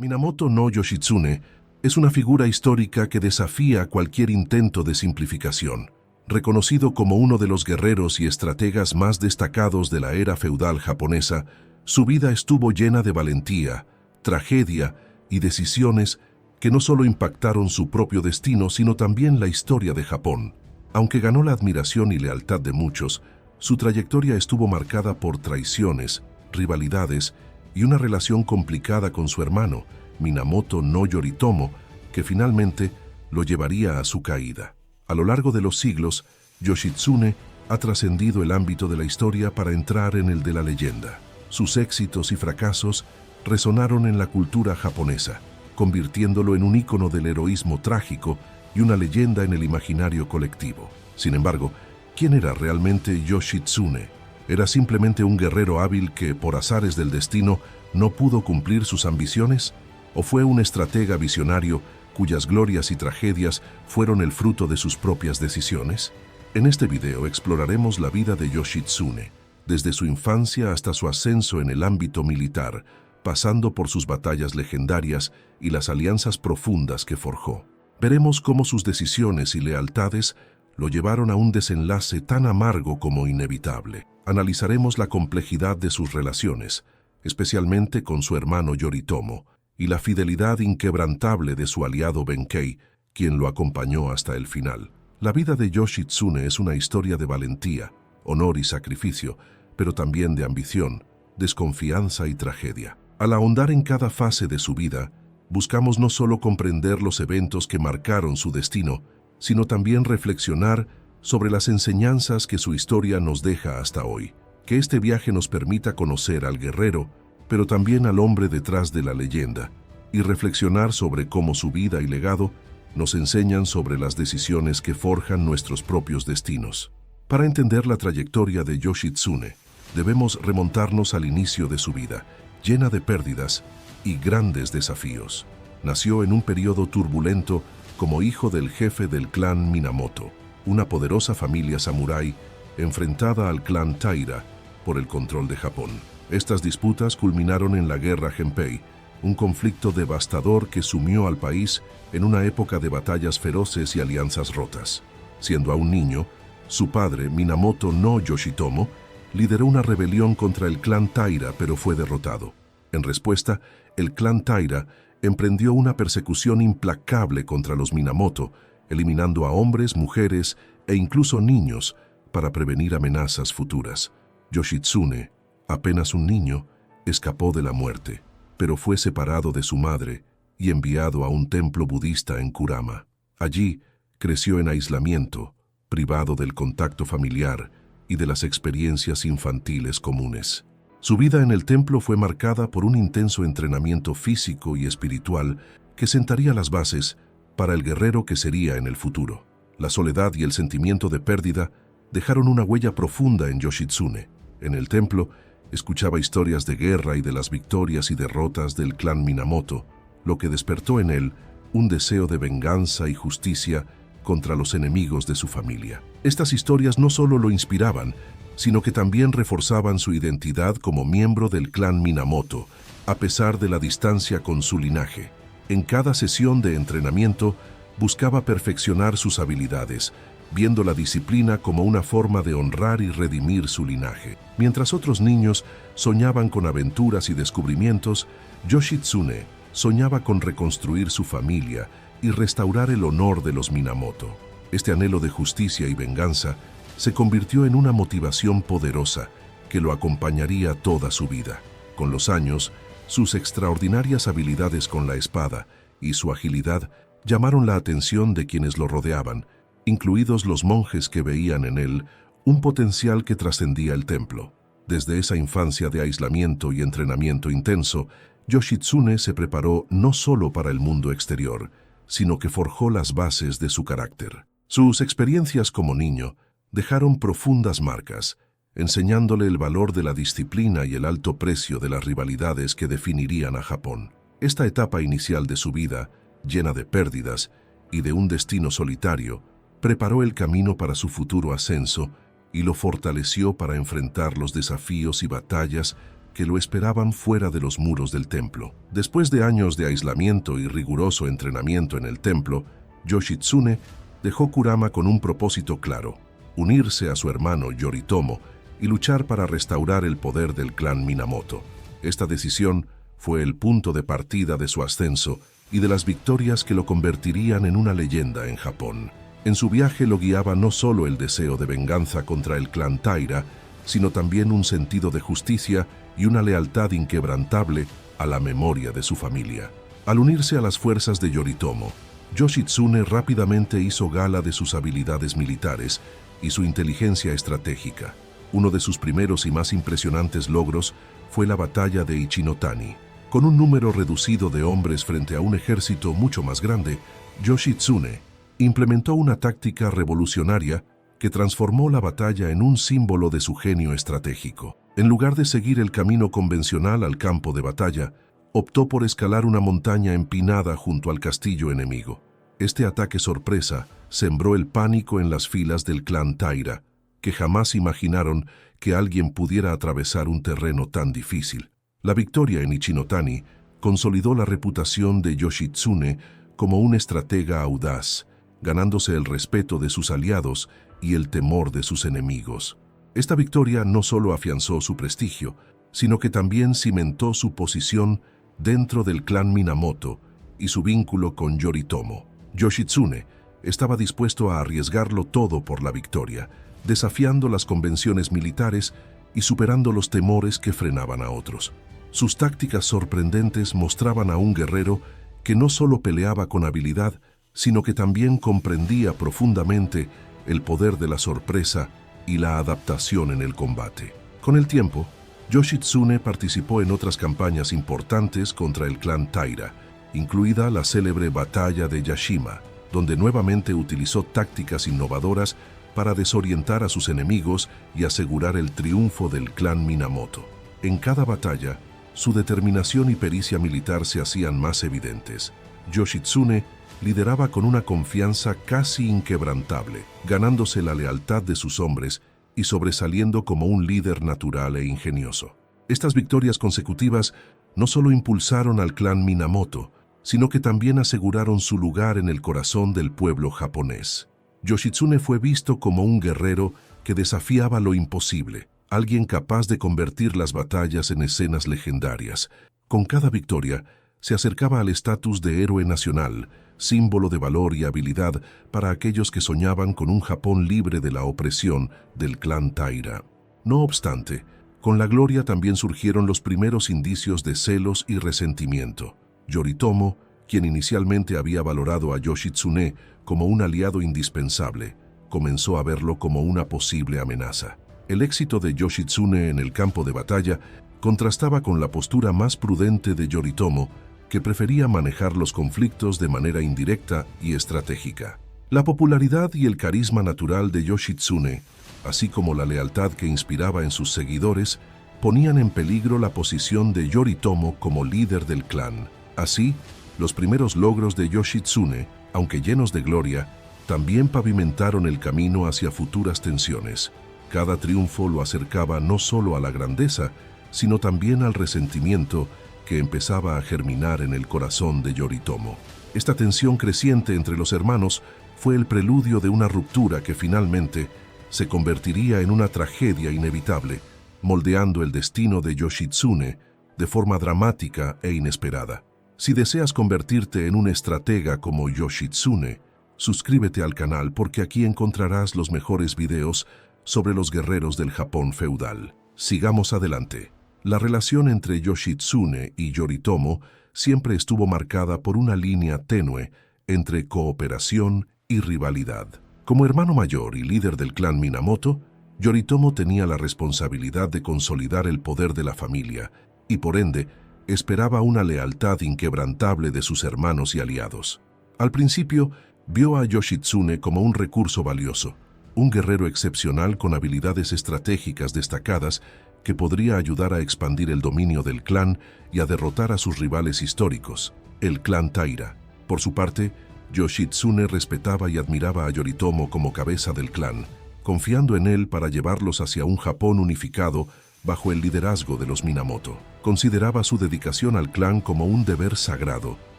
Minamoto no Yoshitsune es una figura histórica que desafía cualquier intento de simplificación. Reconocido como uno de los guerreros y estrategas más destacados de la era feudal japonesa, su vida estuvo llena de valentía, tragedia y decisiones que no solo impactaron su propio destino, sino también la historia de Japón. Aunque ganó la admiración y lealtad de muchos, su trayectoria estuvo marcada por traiciones, rivalidades y una relación complicada con su hermano, Minamoto no Yoritomo, que finalmente lo llevaría a su caída. A lo largo de los siglos, Yoshitsune ha trascendido el ámbito de la historia para entrar en el de la leyenda. Sus éxitos y fracasos resonaron en la cultura japonesa, convirtiéndolo en un ícono del heroísmo trágico y una leyenda en el imaginario colectivo. Sin embargo, ¿quién era realmente Yoshitsune? ¿Era simplemente un guerrero hábil que, por azares del destino, no pudo cumplir sus ambiciones? ¿O fue un estratega visionario cuyas glorias y tragedias fueron el fruto de sus propias decisiones? En este video exploraremos la vida de Yoshitsune, desde su infancia hasta su ascenso en el ámbito militar, pasando por sus batallas legendarias y las alianzas profundas que forjó. Veremos cómo sus decisiones y lealtades lo llevaron a un desenlace tan amargo como inevitable. Analizaremos la complejidad de sus relaciones, especialmente con su hermano Yoritomo, y la fidelidad inquebrantable de su aliado Benkei, quien lo acompañó hasta el final. La vida de Yoshitsune es una historia de valentía, honor y sacrificio, pero también de ambición, desconfianza y tragedia. Al ahondar en cada fase de su vida, buscamos no solo comprender los eventos que marcaron su destino, sino también reflexionar sobre las enseñanzas que su historia nos deja hasta hoy. Que este viaje nos permita conocer al guerrero, pero también al hombre detrás de la leyenda, y reflexionar sobre cómo su vida y legado nos enseñan sobre las decisiones que forjan nuestros propios destinos. Para entender la trayectoria de Yoshitsune, debemos remontarnos al inicio de su vida, llena de pérdidas y grandes desafíos. Nació en un periodo turbulento como hijo del jefe del clan Minamoto, una poderosa familia samurái enfrentada al clan Taira por el control de Japón. Estas disputas culminaron en la Guerra Genpei, un conflicto devastador que sumió al país en una época de batallas feroces y alianzas rotas. Siendo aún niño, su padre, Minamoto no Yoshitomo, lideró una rebelión contra el clan Taira, pero fue derrotado. En respuesta, el clan Taira emprendió una persecución implacable contra los Minamoto, eliminando a hombres, mujeres e incluso niños para prevenir amenazas futuras. Yoshitsune, apenas un niño, escapó de la muerte, pero fue separado de su madre y enviado a un templo budista en Kurama. Allí creció en aislamiento, privado del contacto familiar y de las experiencias infantiles comunes. Su vida en el templo fue marcada por un intenso entrenamiento físico y espiritual que sentaría las bases para el guerrero que sería en el futuro. La soledad y el sentimiento de pérdida dejaron una huella profunda en Yoshitsune. En el templo, escuchaba historias de guerra y de las victorias y derrotas del clan Minamoto, lo que despertó en él un deseo de venganza y justicia contra los enemigos de su familia. Estas historias no solo lo inspiraban, sino que también reforzaban su identidad como miembro del clan Minamoto, a pesar de la distancia con su linaje. En cada sesión de entrenamiento, buscaba perfeccionar sus habilidades, viendo la disciplina como una forma de honrar y redimir su linaje. Mientras otros niños soñaban con aventuras y descubrimientos, Yoshitsune soñaba con reconstruir su familia y restaurar el honor de los Minamoto. Este anhelo de justicia y venganza se convirtió en una motivación poderosa que lo acompañaría toda su vida. Con los años, sus extraordinarias habilidades con la espada y su agilidad llamaron la atención de quienes lo rodeaban, incluidos los monjes que veían en él un potencial que trascendía el templo. Desde esa infancia de aislamiento y entrenamiento intenso, Yoshitsune se preparó no solo para el mundo exterior, sino que forjó las bases de su carácter. Sus experiencias como niño dejaron profundas marcas, enseñándole el valor de la disciplina y el alto precio de las rivalidades que definirían a Japón. Esta etapa inicial de su vida, llena de pérdidas y de un destino solitario, preparó el camino para su futuro ascenso y lo fortaleció para enfrentar los desafíos y batallas que lo esperaban fuera de los muros del templo. Después de años de aislamiento y riguroso entrenamiento en el templo, Yoshitsune dejó Kurama con un propósito claro: unirse a su hermano Yoritomo y luchar para restaurar el poder del clan Minamoto. Esta decisión fue el punto de partida de su ascenso y de las victorias que lo convertirían en una leyenda en Japón. En su viaje lo guiaba no solo el deseo de venganza contra el clan Taira, sino también un sentido de justicia y una lealtad inquebrantable a la memoria de su familia. Al unirse a las fuerzas de Yoritomo, Yoshitsune rápidamente hizo gala de sus habilidades militares y su inteligencia estratégica. Uno de sus primeros y más impresionantes logros fue la batalla de Ichinotani. Con un número reducido de hombres frente a un ejército mucho más grande, Yoshitsune implementó una táctica revolucionaria que transformó la batalla en un símbolo de su genio estratégico. En lugar de seguir el camino convencional al campo de batalla, optó por escalar una montaña empinada junto al castillo enemigo. Este ataque sorpresa sembró el pánico en las filas del clan Taira, que jamás imaginaron que alguien pudiera atravesar un terreno tan difícil. La victoria en Ichinotani consolidó la reputación de Yoshitsune como un estratega audaz, ganándose el respeto de sus aliados y el temor de sus enemigos. Esta victoria no solo afianzó su prestigio, sino que también cimentó su posición dentro del clan Minamoto y su vínculo con Yoritomo. Yoshitsune estaba dispuesto a arriesgarlo todo por la victoria, desafiando las convenciones militares y superando los temores que frenaban a otros. Sus tácticas sorprendentes mostraban a un guerrero que no solo peleaba con habilidad, sino que también comprendía profundamente el poder de la sorpresa y la adaptación en el combate. Con el tiempo, Yoshitsune participó en otras campañas importantes contra el clan Taira, incluida la célebre batalla de Yashima, donde nuevamente utilizó tácticas innovadoras para desorientar a sus enemigos y asegurar el triunfo del clan Minamoto. En cada batalla, su determinación y pericia militar se hacían más evidentes. Yoshitsune lideraba con una confianza casi inquebrantable, ganándose la lealtad de sus hombres y sobresaliendo como un líder natural e ingenioso. Estas victorias consecutivas no solo impulsaron al clan Minamoto, sino que también aseguraron su lugar en el corazón del pueblo japonés. Yoshitsune fue visto como un guerrero que desafiaba lo imposible, alguien capaz de convertir las batallas en escenas legendarias. Con cada victoria, se acercaba al estatus de héroe nacional, símbolo de valor y habilidad para aquellos que soñaban con un Japón libre de la opresión del clan Taira. No obstante, con la gloria también surgieron los primeros indicios de celos y resentimiento. Yoritomo, quien inicialmente había valorado a Yoshitsune como un aliado indispensable, comenzó a verlo como una posible amenaza. El éxito de Yoshitsune en el campo de batalla contrastaba con la postura más prudente de Yoritomo, que prefería manejar los conflictos de manera indirecta y estratégica. La popularidad y el carisma natural de Yoshitsune, así como la lealtad que inspiraba en sus seguidores, ponían en peligro la posición de Yoritomo como líder del clan. Así, los primeros logros de Yoshitsune, aunque llenos de gloria, también pavimentaron el camino hacia futuras tensiones. Cada triunfo lo acercaba no solo a la grandeza, sino también al resentimiento que empezaba a germinar en el corazón de Yoritomo. Esta tensión creciente entre los hermanos fue el preludio de una ruptura que finalmente se convertiría en una tragedia inevitable, moldeando el destino de Yoshitsune de forma dramática e inesperada. Si deseas convertirte en un estratega como Yoshitsune, suscríbete al canal porque aquí encontrarás los mejores videos sobre los guerreros del Japón feudal. Sigamos adelante. La relación entre Yoshitsune y Yoritomo siempre estuvo marcada por una línea tenue entre cooperación y rivalidad. Como hermano mayor y líder del clan Minamoto, Yoritomo tenía la responsabilidad de consolidar el poder de la familia y, por ende, esperaba una lealtad inquebrantable de sus hermanos y aliados. Al principio, vio a Yoshitsune como un recurso valioso, un guerrero excepcional con habilidades estratégicas destacadas que podría ayudar a expandir el dominio del clan y a derrotar a sus rivales históricos, el clan Taira. Por su parte, Yoshitsune respetaba y admiraba a Yoritomo como cabeza del clan, confiando en él para llevarlos hacia un Japón unificado bajo el liderazgo de los Minamoto. Consideraba su dedicación al clan como un deber sagrado,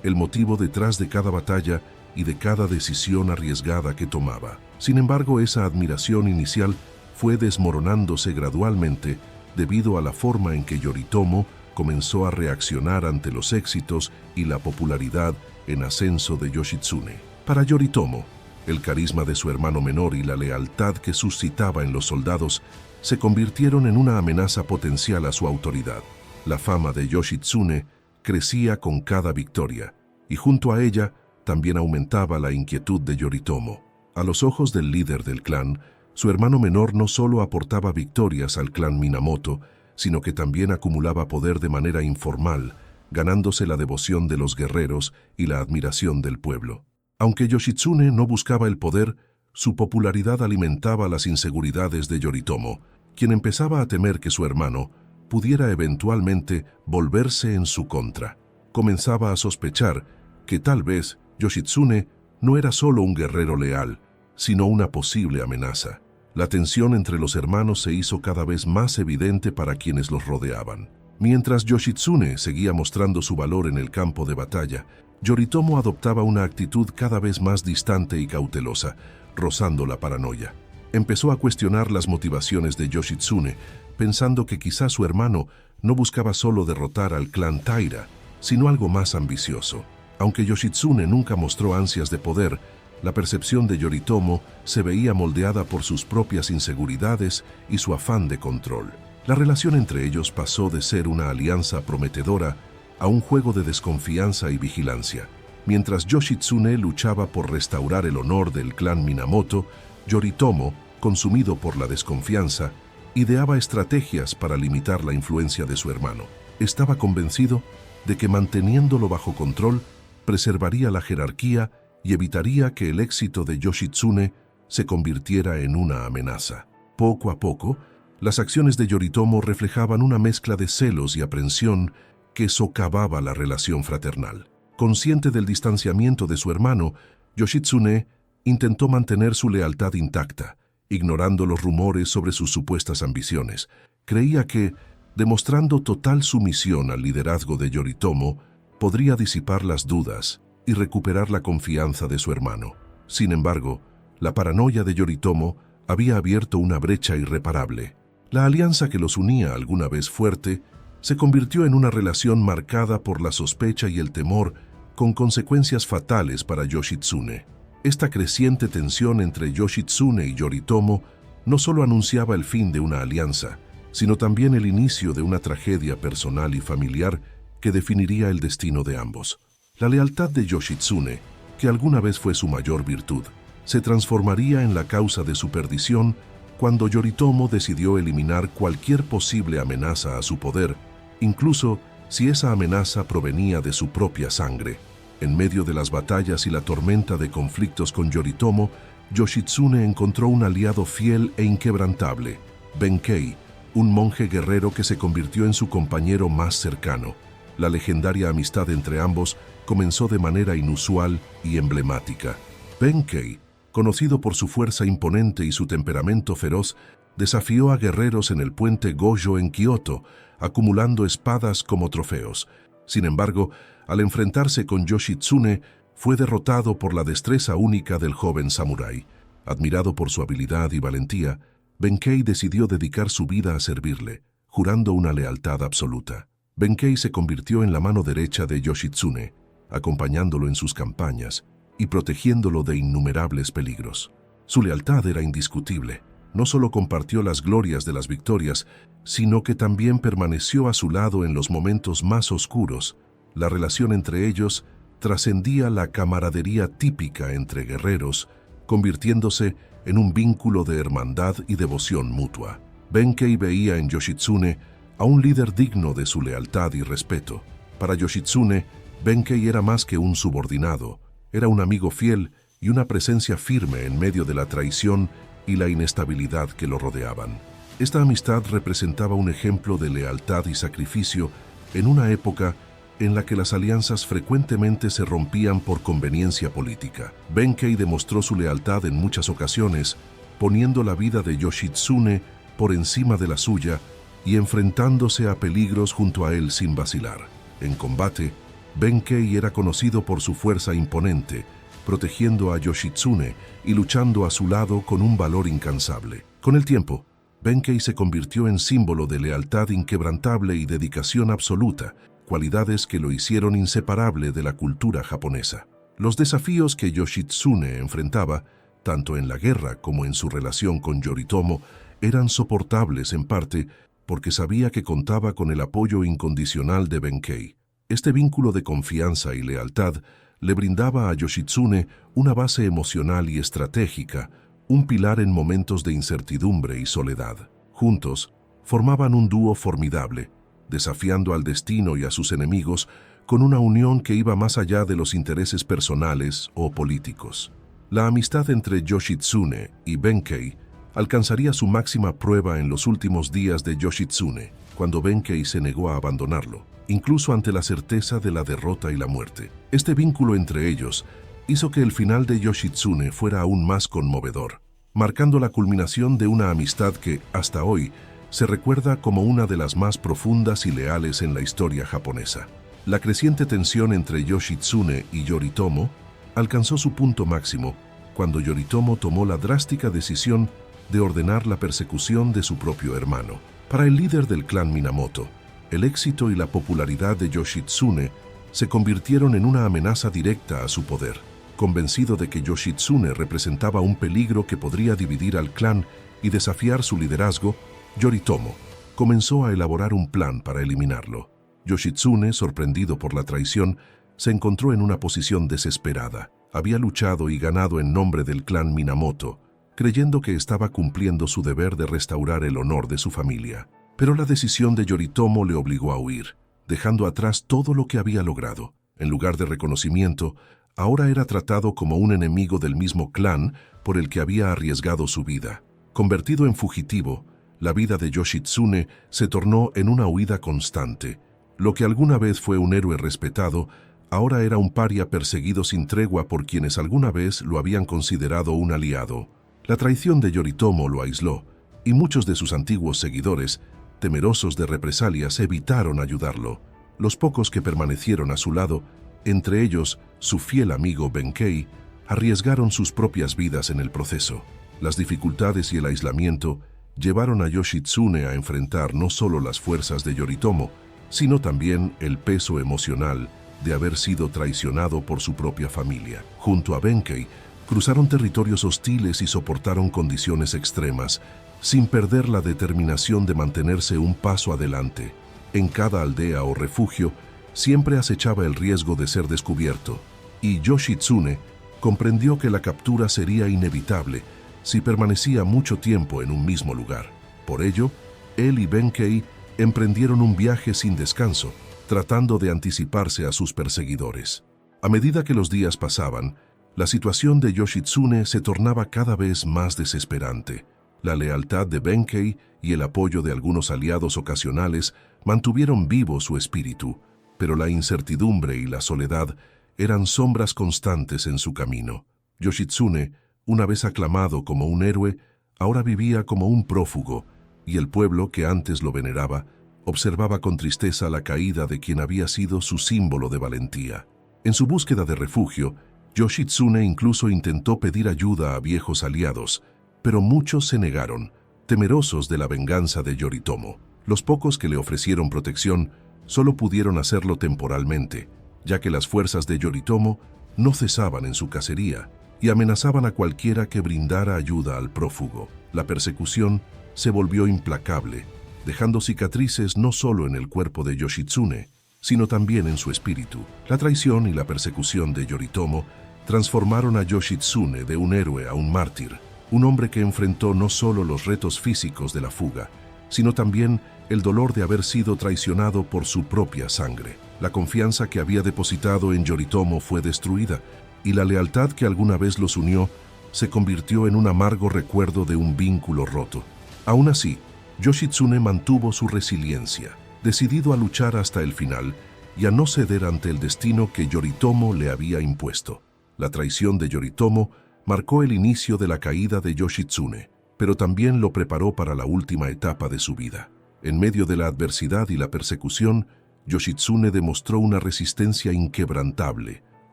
el motivo detrás de cada batalla y de cada decisión arriesgada que tomaba. Sin embargo, esa admiración inicial fue desmoronándose gradualmente debido a la forma en que Yoritomo comenzó a reaccionar ante los éxitos y la popularidad en ascenso de Yoshitsune. Para Yoritomo, el carisma de su hermano menor y la lealtad que suscitaba en los soldados se convirtieron en una amenaza potencial a su autoridad. La fama de Yoshitsune crecía con cada victoria, y junto a ella también aumentaba la inquietud de Yoritomo. A los ojos del líder del clan, su hermano menor no solo aportaba victorias al clan Minamoto, sino que también acumulaba poder de manera informal, ganándose la devoción de los guerreros y la admiración del pueblo. Aunque Yoshitsune no buscaba el poder, su popularidad alimentaba las inseguridades de Yoritomo, quien empezaba a temer que su hermano pudiera eventualmente volverse en su contra. Comenzaba a sospechar que tal vez Yoshitsune no era solo un guerrero leal, sino una posible amenaza. La tensión entre los hermanos se hizo cada vez más evidente para quienes los rodeaban. Mientras Yoshitsune seguía mostrando su valor en el campo de batalla, Yoritomo adoptaba una actitud cada vez más distante y cautelosa, rozando la paranoia. Empezó a cuestionar las motivaciones de Yoshitsune, pensando que quizá su hermano no buscaba solo derrotar al clan Taira, sino algo más ambicioso. Aunque Yoshitsune nunca mostró ansias de poder, la percepción de Yoritomo se veía moldeada por sus propias inseguridades y su afán de control. La relación entre ellos pasó de ser una alianza prometedora a un juego de desconfianza y vigilancia. Mientras Yoshitsune luchaba por restaurar el honor del clan Minamoto, Yoritomo, consumido por la desconfianza, ideaba estrategias para limitar la influencia de su hermano. Estaba convencido de que manteniéndolo bajo control, preservaría la jerarquía y evitaría que el éxito de Yoshitsune se convirtiera en una amenaza. Poco a poco, las acciones de Yoritomo reflejaban una mezcla de celos y aprensión que socavaba la relación fraternal. Consciente del distanciamiento de su hermano, Yoshitsune intentó mantener su lealtad intacta, ignorando los rumores sobre sus supuestas ambiciones. Creía que, demostrando total sumisión al liderazgo de Yoritomo, podría disipar las dudas y recuperar la confianza de su hermano. Sin embargo, la paranoia de Yoritomo había abierto una brecha irreparable. La alianza que los unía alguna vez fuerte se convirtió en una relación marcada por la sospecha y el temor, con consecuencias fatales para Yoshitsune. Esta creciente tensión entre Yoshitsune y Yoritomo no solo anunciaba el fin de una alianza, sino también el inicio de una tragedia personal y familiar que definiría el destino de ambos. La lealtad de Yoshitsune, que alguna vez fue su mayor virtud, se transformaría en la causa de su perdición cuando Yoritomo decidió eliminar cualquier posible amenaza a su poder, incluso si esa amenaza provenía de su propia sangre. En medio de las batallas y la tormenta de conflictos con Yoritomo, Yoshitsune encontró un aliado fiel e inquebrantable, Benkei, un monje guerrero que se convirtió en su compañero más cercano. La legendaria amistad entre ambos comenzó de manera inusual y emblemática. Benkei, conocido por su fuerza imponente y su temperamento feroz, desafió a guerreros en el puente Gojo en Kioto, acumulando espadas como trofeos. Sin embargo, al enfrentarse con Yoshitsune, fue derrotado por la destreza única del joven samurái. Admirado por su habilidad y valentía, Benkei decidió dedicar su vida a servirle, jurando una lealtad absoluta. Benkei se convirtió en la mano derecha de Yoshitsune, acompañándolo en sus campañas y protegiéndolo de innumerables peligros. Su lealtad era indiscutible. No solo compartió las glorias de las victorias, sino que también permaneció a su lado en los momentos más oscuros. La relación entre ellos trascendía la camaradería típica entre guerreros, convirtiéndose en un vínculo de hermandad y devoción mutua. Benkei veía en Yoshitsune a un líder digno de su lealtad y respeto. Para Yoshitsune, Benkei era más que un subordinado, era un amigo fiel y una presencia firme en medio de la traición y la inestabilidad que lo rodeaban. Esta amistad representaba un ejemplo de lealtad y sacrificio en una época en la que las alianzas frecuentemente se rompían por conveniencia política. Benkei demostró su lealtad en muchas ocasiones, poniendo la vida de Yoshitsune por encima de la suya y enfrentándose a peligros junto a él sin vacilar. En combate, Benkei era conocido por su fuerza imponente, protegiendo a Yoshitsune y luchando a su lado con un valor incansable. Con el tiempo, Benkei se convirtió en símbolo de lealtad inquebrantable y dedicación absoluta, cualidades que lo hicieron inseparable de la cultura japonesa. Los desafíos que Yoshitsune enfrentaba, tanto en la guerra como en su relación con Yoritomo, eran soportables en parte porque sabía que contaba con el apoyo incondicional de Benkei. Este vínculo de confianza y lealtad le brindaba a Yoshitsune una base emocional y estratégica, un pilar en momentos de incertidumbre y soledad. Juntos, formaban un dúo formidable, desafiando al destino y a sus enemigos con una unión que iba más allá de los intereses personales o políticos. La amistad entre Yoshitsune y Benkei alcanzaría su máxima prueba en los últimos días de Yoshitsune, cuando Benkei se negó a abandonarlo, incluso ante la certeza de la derrota y la muerte. Este vínculo entre ellos hizo que el final de Yoshitsune fuera aún más conmovedor, marcando la culminación de una amistad que, hasta hoy, se recuerda como una de las más profundas y leales en la historia japonesa. La creciente tensión entre Yoshitsune y Yoritomo alcanzó su punto máximo cuando Yoritomo tomó la drástica decisión de ordenar la persecución de su propio hermano. Para el líder del clan Minamoto, el éxito y la popularidad de Yoshitsune se convirtieron en una amenaza directa a su poder. Convencido de que Yoshitsune representaba un peligro que podría dividir al clan y desafiar su liderazgo, Yoritomo comenzó a elaborar un plan para eliminarlo. Yoshitsune, sorprendido por la traición, se encontró en una posición desesperada. Había luchado y ganado en nombre del clan Minamoto, creyendo que estaba cumpliendo su deber de restaurar el honor de su familia. Pero la decisión de Yoritomo le obligó a huir, dejando atrás todo lo que había logrado. En lugar de reconocimiento, ahora era tratado como un enemigo del mismo clan por el que había arriesgado su vida. Convertido en fugitivo, la vida de Yoshitsune se tornó en una huida constante. Lo que alguna vez fue un héroe respetado, ahora era un paria perseguido sin tregua por quienes alguna vez lo habían considerado un aliado. La traición de Yoritomo lo aisló, y muchos de sus antiguos seguidores, temerosos de represalias, evitaron ayudarlo. Los pocos que permanecieron a su lado, entre ellos su fiel amigo Benkei, arriesgaron sus propias vidas en el proceso. Las dificultades y el aislamiento llevaron a Yoshitsune a enfrentar no solo las fuerzas de Yoritomo, sino también el peso emocional de haber sido traicionado por su propia familia. Junto a Benkei, cruzaron territorios hostiles y soportaron condiciones extremas, sin perder la determinación de mantenerse un paso adelante. En cada aldea o refugio, siempre acechaba el riesgo de ser descubierto, y Yoshitsune comprendió que la captura sería inevitable si permanecía mucho tiempo en un mismo lugar. Por ello, él y Benkei emprendieron un viaje sin descanso, tratando de anticiparse a sus perseguidores. A medida que los días pasaban, la situación de Yoshitsune se tornaba cada vez más desesperante. La lealtad de Benkei y el apoyo de algunos aliados ocasionales mantuvieron vivo su espíritu, pero la incertidumbre y la soledad eran sombras constantes en su camino. Yoshitsune, una vez aclamado como un héroe, ahora vivía como un prófugo, y el pueblo que antes lo veneraba observaba con tristeza la caída de quien había sido su símbolo de valentía. En su búsqueda de refugio, Yoshitsune incluso intentó pedir ayuda a viejos aliados, pero muchos se negaron, temerosos de la venganza de Yoritomo. Los pocos que le ofrecieron protección solo pudieron hacerlo temporalmente, ya que las fuerzas de Yoritomo no cesaban en su cacería y amenazaban a cualquiera que brindara ayuda al prófugo. La persecución se volvió implacable, dejando cicatrices no solo en el cuerpo de Yoshitsune, sino también en su espíritu. La traición y la persecución de Yoritomo transformaron a Yoshitsune de un héroe a un mártir, un hombre que enfrentó no solo los retos físicos de la fuga, sino también el dolor de haber sido traicionado por su propia sangre. La confianza que había depositado en Yoritomo fue destruida, y la lealtad que alguna vez los unió se convirtió en un amargo recuerdo de un vínculo roto. Aún así, Yoshitsune mantuvo su resiliencia, decidido a luchar hasta el final y a no ceder ante el destino que Yoritomo le había impuesto. La traición de Yoritomo marcó el inicio de la caída de Yoshitsune, pero también lo preparó para la última etapa de su vida. En medio de la adversidad y la persecución, Yoshitsune demostró una resistencia inquebrantable,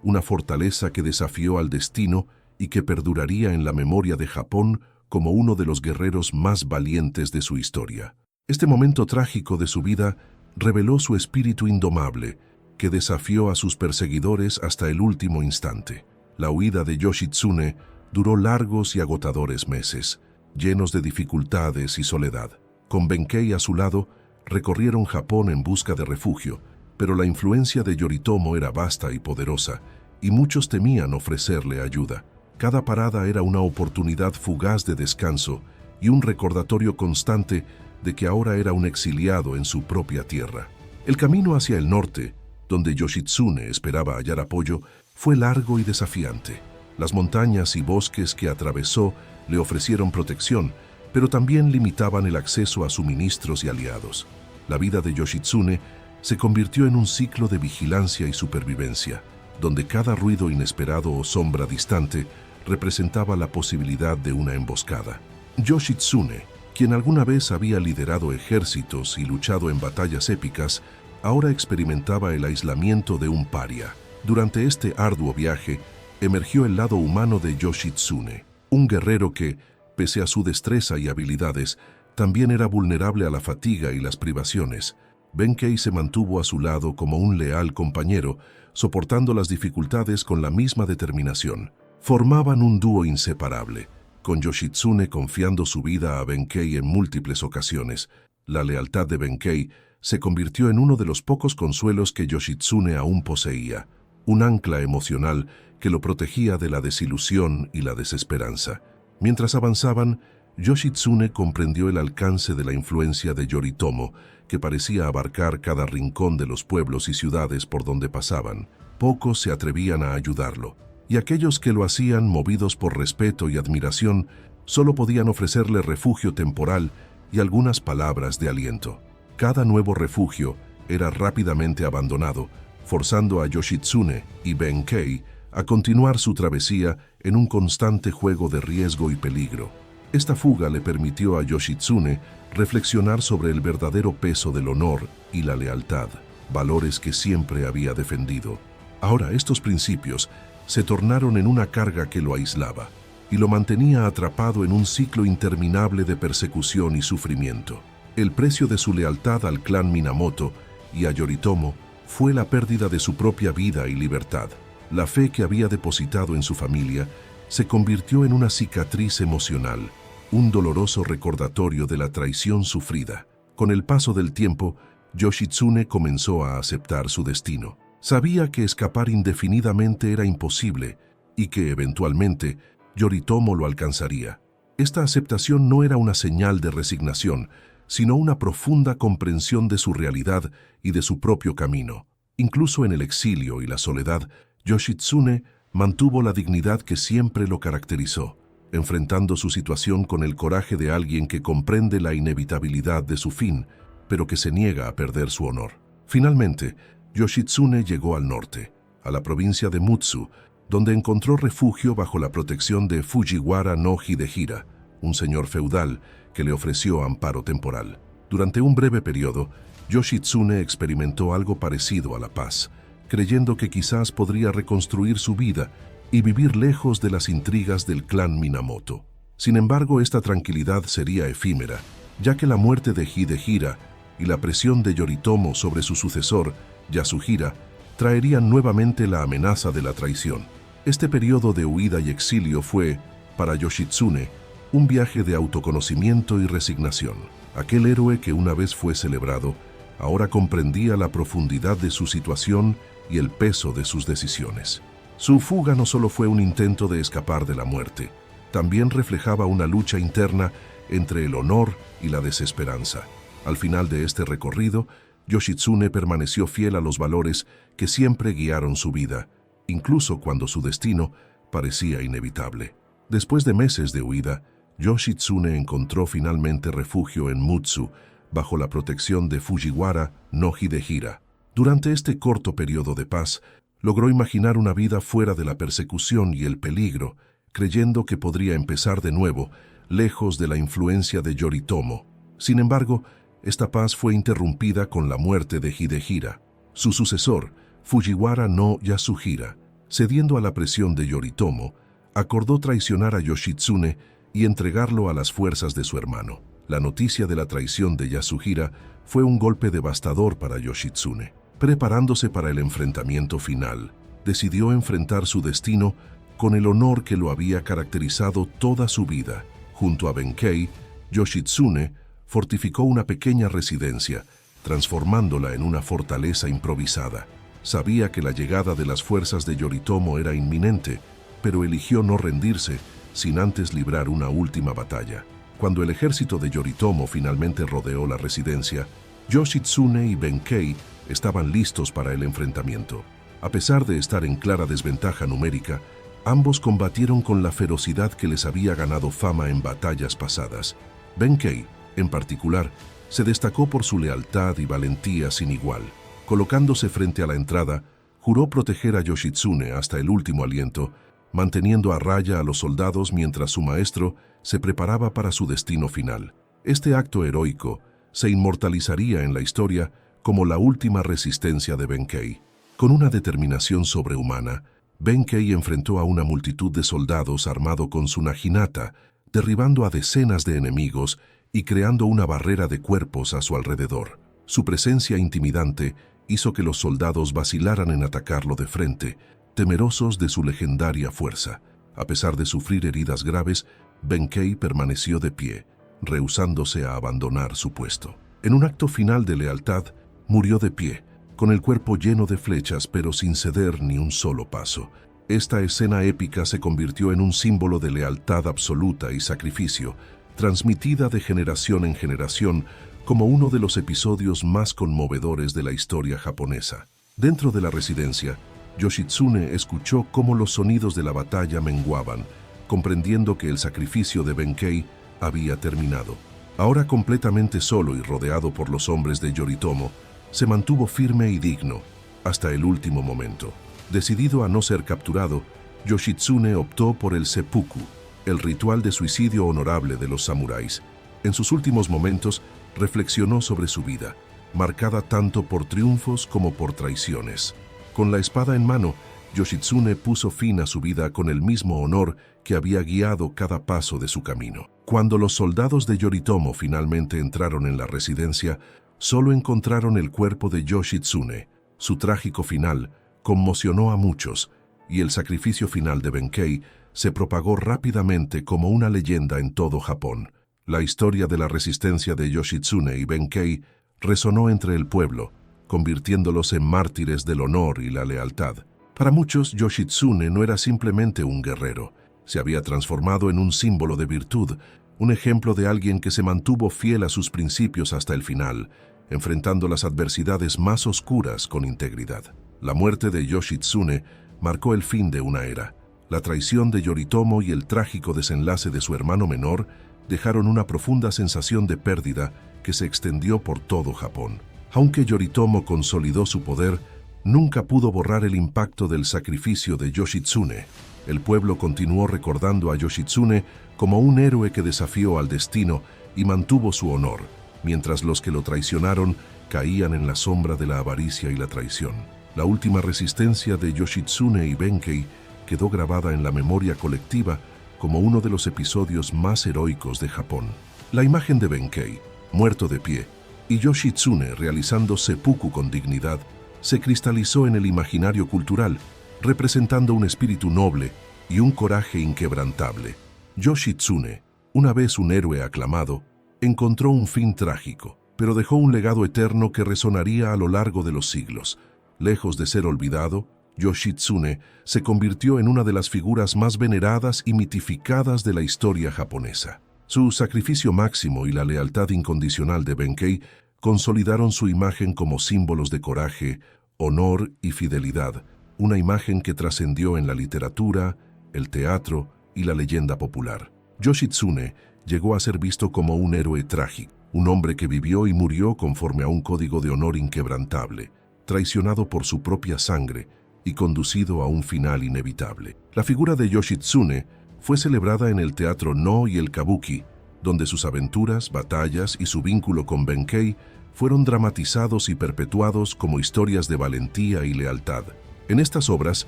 una fortaleza que desafió al destino y que perduraría en la memoria de Japón como uno de los guerreros más valientes de su historia. Este momento trágico de su vida reveló su espíritu indomable, que desafió a sus perseguidores hasta el último instante. La huida de Yoshitsune duró largos y agotadores meses, llenos de dificultades y soledad. Con Benkei a su lado, recorrieron Japón en busca de refugio, pero la influencia de Yoritomo era vasta y poderosa, y muchos temían ofrecerle ayuda. Cada parada era una oportunidad fugaz de descanso y un recordatorio constante de que ahora era un exiliado en su propia tierra. El camino hacia el norte, donde Yoshitsune esperaba hallar apoyo, fue largo y desafiante. Las montañas y bosques que atravesó le ofrecieron protección, pero también limitaban el acceso a suministros y aliados. La vida de Yoshitsune se convirtió en un ciclo de vigilancia y supervivencia, donde cada ruido inesperado o sombra distante representaba la posibilidad de una emboscada. Yoshitsune, quien alguna vez había liderado ejércitos y luchado en batallas épicas, ahora experimentaba el aislamiento de un paria. Durante este arduo viaje, emergió el lado humano de Yoshitsune, un guerrero que, pese a su destreza y habilidades, también era vulnerable a la fatiga y las privaciones. Benkei se mantuvo a su lado como un leal compañero, soportando las dificultades con la misma determinación. Formaban un dúo inseparable, con Yoshitsune confiando su vida a Benkei en múltiples ocasiones. La lealtad de Benkei se convirtió en uno de los pocos consuelos que Yoshitsune aún poseía, un ancla emocional que lo protegía de la desilusión y la desesperanza. Mientras avanzaban, Yoshitsune comprendió el alcance de la influencia de Yoritomo, que parecía abarcar cada rincón de los pueblos y ciudades por donde pasaban. Pocos se atrevían a ayudarlo, y aquellos que lo hacían, movidos por respeto y admiración, solo podían ofrecerle refugio temporal y algunas palabras de aliento. Cada nuevo refugio era rápidamente abandonado, forzando a Yoshitsune y Benkei a continuar su travesía en un constante juego de riesgo y peligro. Esta fuga le permitió a Yoshitsune reflexionar sobre el verdadero peso del honor y la lealtad, valores que siempre había defendido. Ahora estos principios se tornaron en una carga que lo aislaba y lo mantenía atrapado en un ciclo interminable de persecución y sufrimiento. El precio de su lealtad al clan Minamoto y a Yoritomo fue la pérdida de su propia vida y libertad. La fe que había depositado en su familia se convirtió en una cicatriz emocional, un doloroso recordatorio de la traición sufrida. Con el paso del tiempo, Yoshitsune comenzó a aceptar su destino. Sabía que escapar indefinidamente era imposible y que, eventualmente, Yoritomo lo alcanzaría. Esta aceptación no era una señal de resignación, sino una profunda comprensión de su realidad y de su propio camino. Incluso en el exilio y la soledad, Yoshitsune mantuvo la dignidad que siempre lo caracterizó, enfrentando su situación con el coraje de alguien que comprende la inevitabilidad de su fin, pero que se niega a perder su honor. Finalmente, Yoshitsune llegó al norte, a la provincia de Mutsu, donde encontró refugio bajo la protección de Fujiwara no Hidehira, un señor feudal que le ofreció amparo temporal. Durante un breve periodo, Yoshitsune experimentó algo parecido a la paz, creyendo que quizás podría reconstruir su vida y vivir lejos de las intrigas del clan Minamoto. Sin embargo, esta tranquilidad sería efímera, ya que la muerte de Hidehira y la presión de Yoritomo sobre su sucesor, Yasuhira, traerían nuevamente la amenaza de la traición. Este periodo de huida y exilio fue, para Yoshitsune, un viaje de autoconocimiento y resignación. Aquel héroe que una vez fue celebrado, ahora comprendía la profundidad de su situación y el peso de sus decisiones. Su fuga no solo fue un intento de escapar de la muerte, también reflejaba una lucha interna entre el honor y la desesperanza. Al final de este recorrido, Yoshitsune permaneció fiel a los valores que siempre guiaron su vida, incluso cuando su destino parecía inevitable. Después de meses de huida, Yoshitsune encontró finalmente refugio en Mutsu, bajo la protección de Fujiwara no Hidehira. Durante este corto periodo de paz, logró imaginar una vida fuera de la persecución y el peligro, creyendo que podría empezar de nuevo, lejos de la influencia de Yoritomo. Sin embargo, esta paz fue interrumpida con la muerte de Hidehira. Su sucesor, Fujiwara no Yasuhira, cediendo a la presión de Yoritomo, acordó traicionar a Yoshitsune y entregarlo a las fuerzas de su hermano. La noticia de la traición de Yasuhira fue un golpe devastador para Yoshitsune. Preparándose para el enfrentamiento final, decidió enfrentar su destino con el honor que lo había caracterizado toda su vida. Junto a Benkei, Yoshitsune fortificó una pequeña residencia, transformándola en una fortaleza improvisada. Sabía que la llegada de las fuerzas de Yoritomo era inminente, pero eligió no rendirse sin antes librar una última batalla. Cuando el ejército de Yoritomo finalmente rodeó la residencia, Yoshitsune y Benkei estaban listos para el enfrentamiento. A pesar de estar en clara desventaja numérica, ambos combatieron con la ferocidad que les había ganado fama en batallas pasadas. Benkei, en particular, se destacó por su lealtad y valentía sin igual. Colocándose frente a la entrada, juró proteger a Yoshitsune hasta el último aliento, manteniendo a raya a los soldados mientras su maestro se preparaba para su destino final. Este acto heroico se inmortalizaría en la historia como la última resistencia de Benkei. Con una determinación sobrehumana, Benkei enfrentó a una multitud de soldados armado con su naginata, derribando a decenas de enemigos y creando una barrera de cuerpos a su alrededor. Su presencia intimidante hizo que los soldados vacilaran en atacarlo de frente, temerosos de su legendaria fuerza. A pesar de sufrir heridas graves, Benkei permaneció de pie, rehusándose a abandonar su puesto. En un acto final de lealtad, murió de pie, con el cuerpo lleno de flechas pero sin ceder ni un solo paso. Esta escena épica se convirtió en un símbolo de lealtad absoluta y sacrificio, transmitida de generación en generación como uno de los episodios más conmovedores de la historia japonesa. Dentro de la residencia, Yoshitsune escuchó cómo los sonidos de la batalla menguaban, comprendiendo que el sacrificio de Benkei había terminado. Ahora completamente solo y rodeado por los hombres de Yoritomo, se mantuvo firme y digno hasta el último momento. Decidido a no ser capturado, Yoshitsune optó por el seppuku, el ritual de suicidio honorable de los samuráis. En sus últimos momentos, reflexionó sobre su vida, marcada tanto por triunfos como por traiciones. Con la espada en mano, Yoshitsune puso fin a su vida con el mismo honor que había guiado cada paso de su camino. Cuando los soldados de Yoritomo finalmente entraron en la residencia, solo encontraron el cuerpo de Yoshitsune. Su trágico final conmocionó a muchos, y el sacrificio final de Benkei se propagó rápidamente como una leyenda en todo Japón. La historia de la resistencia de Yoshitsune y Benkei resonó entre el pueblo, convirtiéndolos en mártires del honor y la lealtad. Para muchos, Yoshitsune no era simplemente un guerrero, se había transformado en un símbolo de virtud, un ejemplo de alguien que se mantuvo fiel a sus principios hasta el final, enfrentando las adversidades más oscuras con integridad. La muerte de Yoshitsune marcó el fin de una era. La traición de Yoritomo y el trágico desenlace de su hermano menor dejaron una profunda sensación de pérdida que se extendió por todo Japón. Aunque Yoritomo consolidó su poder, nunca pudo borrar el impacto del sacrificio de Yoshitsune. El pueblo continuó recordando a Yoshitsune como un héroe que desafió al destino y mantuvo su honor, mientras los que lo traicionaron caían en la sombra de la avaricia y la traición. La última resistencia de Yoshitsune y Benkei quedó grabada en la memoria colectiva como uno de los episodios más heroicos de Japón. La imagen de Benkei, muerto de pie, y Yoshitsune realizando seppuku con dignidad, se cristalizó en el imaginario cultural, representando un espíritu noble y un coraje inquebrantable. Yoshitsune, una vez un héroe aclamado, encontró un fin trágico, pero dejó un legado eterno que resonaría a lo largo de los siglos. Lejos de ser olvidado, Yoshitsune se convirtió en una de las figuras más veneradas y mitificadas de la historia japonesa. Su sacrificio máximo y la lealtad incondicional de Benkei consolidaron su imagen como símbolos de coraje, honor y fidelidad, una imagen que trascendió en la literatura, el teatro y la leyenda popular. Yoshitsune llegó a ser visto como un héroe trágico, un hombre que vivió y murió conforme a un código de honor inquebrantable, traicionado por su propia sangre y conducido a un final inevitable. La figura de Yoshitsune fue celebrada en el teatro No y el kabuki, donde sus aventuras, batallas y su vínculo con Benkei fueron dramatizados y perpetuados como historias de valentía y lealtad. En estas obras,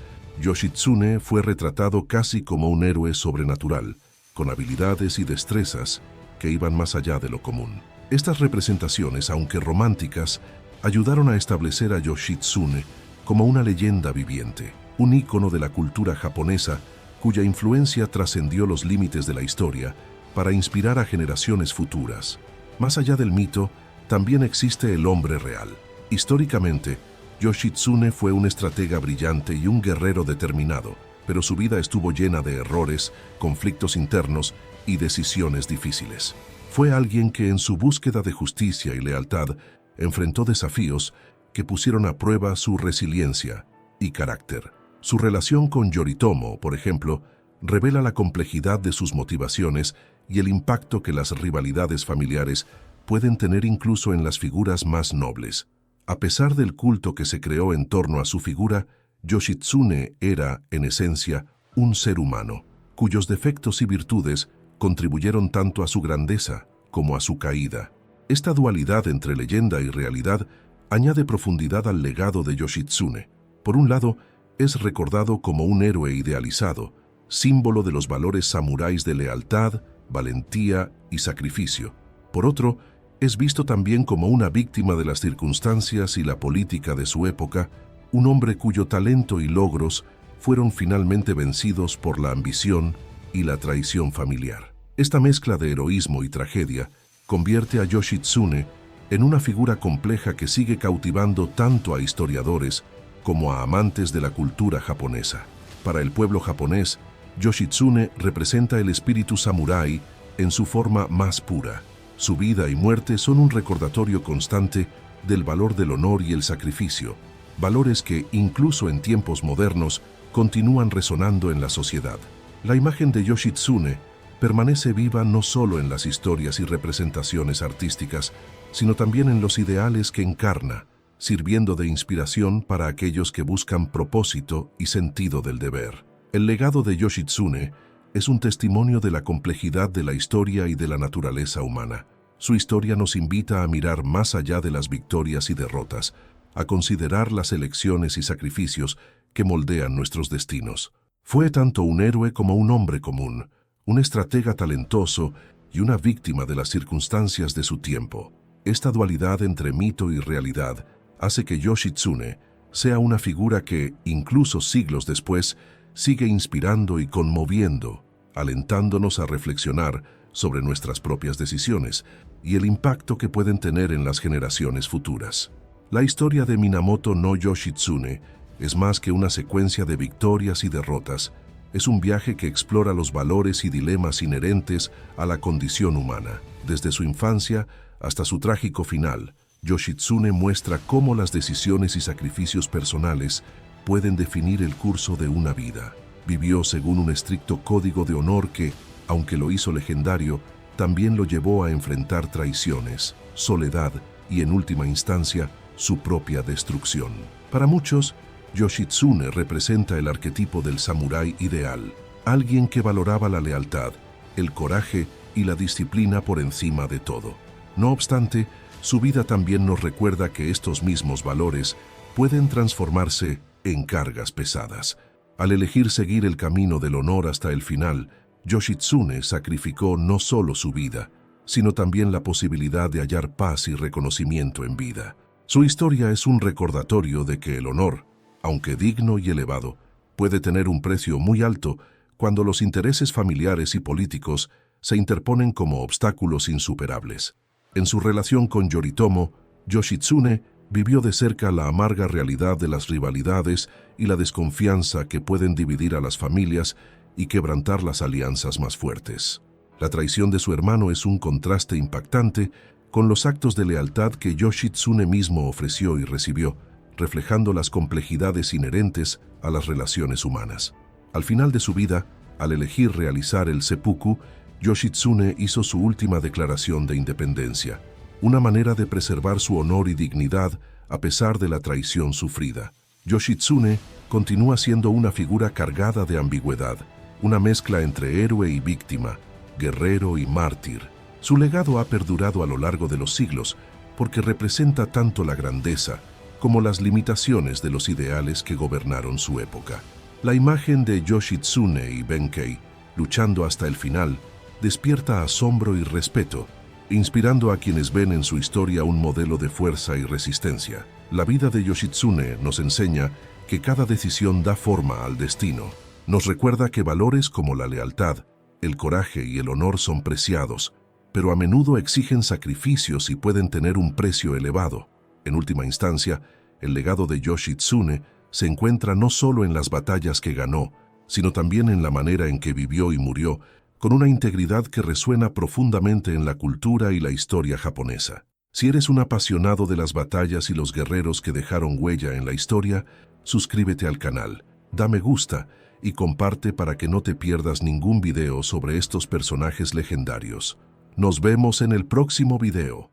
Yoshitsune fue retratado casi como un héroe sobrenatural, con habilidades y destrezas que iban más allá de lo común. Estas representaciones, aunque románticas, ayudaron a establecer a Yoshitsune como una leyenda viviente, un ícono de la cultura japonesa cuya influencia trascendió los límites de la historia para inspirar a generaciones futuras. Más allá del mito, también existe el hombre real. Históricamente, Yoshitsune fue un estratega brillante y un guerrero determinado, pero su vida estuvo llena de errores, conflictos internos y decisiones difíciles. Fue alguien que en su búsqueda de justicia y lealtad enfrentó desafíos que pusieron a prueba su resiliencia y carácter. Su relación con Yoritomo, por ejemplo, revela la complejidad de sus motivaciones y el impacto que las rivalidades familiares pueden tener incluso en las figuras más nobles. A pesar del culto que se creó en torno a su figura, Yoshitsune era, en esencia, un ser humano, cuyos defectos y virtudes contribuyeron tanto a su grandeza como a su caída. Esta dualidad entre leyenda y realidad añade profundidad al legado de Yoshitsune. Por un lado, es recordado como un héroe idealizado, símbolo de los valores samuráis de lealtad, valentía y sacrificio. Por otro, es visto también como una víctima de las circunstancias y la política de su época, un hombre cuyo talento y logros fueron finalmente vencidos por la ambición y la traición familiar. Esta mezcla de heroísmo y tragedia convierte a Yoshitsune en una figura compleja que sigue cautivando tanto a historiadores como a amantes de la cultura japonesa. Para el pueblo japonés, Yoshitsune representa el espíritu samurái en su forma más pura. Su vida y muerte son un recordatorio constante del valor del honor y el sacrificio, valores que, incluso en tiempos modernos, continúan resonando en la sociedad. La imagen de Yoshitsune permanece viva no solo en las historias y representaciones artísticas, sino también en los ideales que encarna, sirviendo de inspiración para aquellos que buscan propósito y sentido del deber. El legado de Yoshitsune es un testimonio de la complejidad de la historia y de la naturaleza humana. Su historia nos invita a mirar más allá de las victorias y derrotas, a considerar las elecciones y sacrificios que moldean nuestros destinos. Fue tanto un héroe como un hombre común, un estratega talentoso y una víctima de las circunstancias de su tiempo. Esta dualidad entre mito y realidad hace que Yoshitsune sea una figura que, incluso siglos después, sigue inspirando y conmoviendo, alentándonos a reflexionar sobre nuestras propias decisiones y el impacto que pueden tener en las generaciones futuras. La historia de Minamoto no Yoshitsune es más que una secuencia de victorias y derrotas. Es un viaje que explora los valores y dilemas inherentes a la condición humana. Desde su infancia hasta su trágico final, Yoshitsune muestra cómo las decisiones y sacrificios personales pueden definir el curso de una vida. Vivió según un estricto código de honor que, aunque lo hizo legendario, también lo llevó a enfrentar traiciones, soledad y, en última instancia, su propia destrucción. Para muchos, Yoshitsune representa el arquetipo del samurái ideal, alguien que valoraba la lealtad, el coraje y la disciplina por encima de todo. No obstante, su vida también nos recuerda que estos mismos valores pueden transformarse en cargas pesadas. Al elegir seguir el camino del honor hasta el final, Yoshitsune sacrificó no solo su vida, sino también la posibilidad de hallar paz y reconocimiento en vida. Su historia es un recordatorio de que el honor, aunque digno y elevado, puede tener un precio muy alto cuando los intereses familiares y políticos se interponen como obstáculos insuperables. En su relación con Yoritomo, Yoshitsune vivió de cerca la amarga realidad de las rivalidades y la desconfianza que pueden dividir a las familias y quebrantar las alianzas más fuertes. La traición de su hermano es un contraste impactante con los actos de lealtad que Yoshitsune mismo ofreció y recibió, reflejando las complejidades inherentes a las relaciones humanas. Al final de su vida, al elegir realizar el seppuku, Yoshitsune hizo su última declaración de independencia, una manera de preservar su honor y dignidad a pesar de la traición sufrida. Yoshitsune continúa siendo una figura cargada de ambigüedad, una mezcla entre héroe y víctima, guerrero y mártir, Su legado ha perdurado a lo largo de los siglos porque representa tanto la grandeza como las limitaciones de los ideales que gobernaron su época. La imagen de Yoshitsune y Benkei, luchando hasta el final, despierta asombro y respeto, inspirando a quienes ven en su historia un modelo de fuerza y resistencia. La vida de Yoshitsune nos enseña que cada decisión da forma al destino. Nos recuerda que valores como la lealtad, el coraje y el honor son preciados, pero a menudo exigen sacrificios y pueden tener un precio elevado. En última instancia, el legado de Yoshitsune se encuentra no solo en las batallas que ganó, sino también en la manera en que vivió y murió, con una integridad que resuena profundamente en la cultura y la historia japonesa. Si eres un apasionado de las batallas y los guerreros que dejaron huella en la historia, suscríbete al canal, da me gusta y comparte para que no te pierdas ningún video sobre estos personajes legendarios. Nos vemos en el próximo video.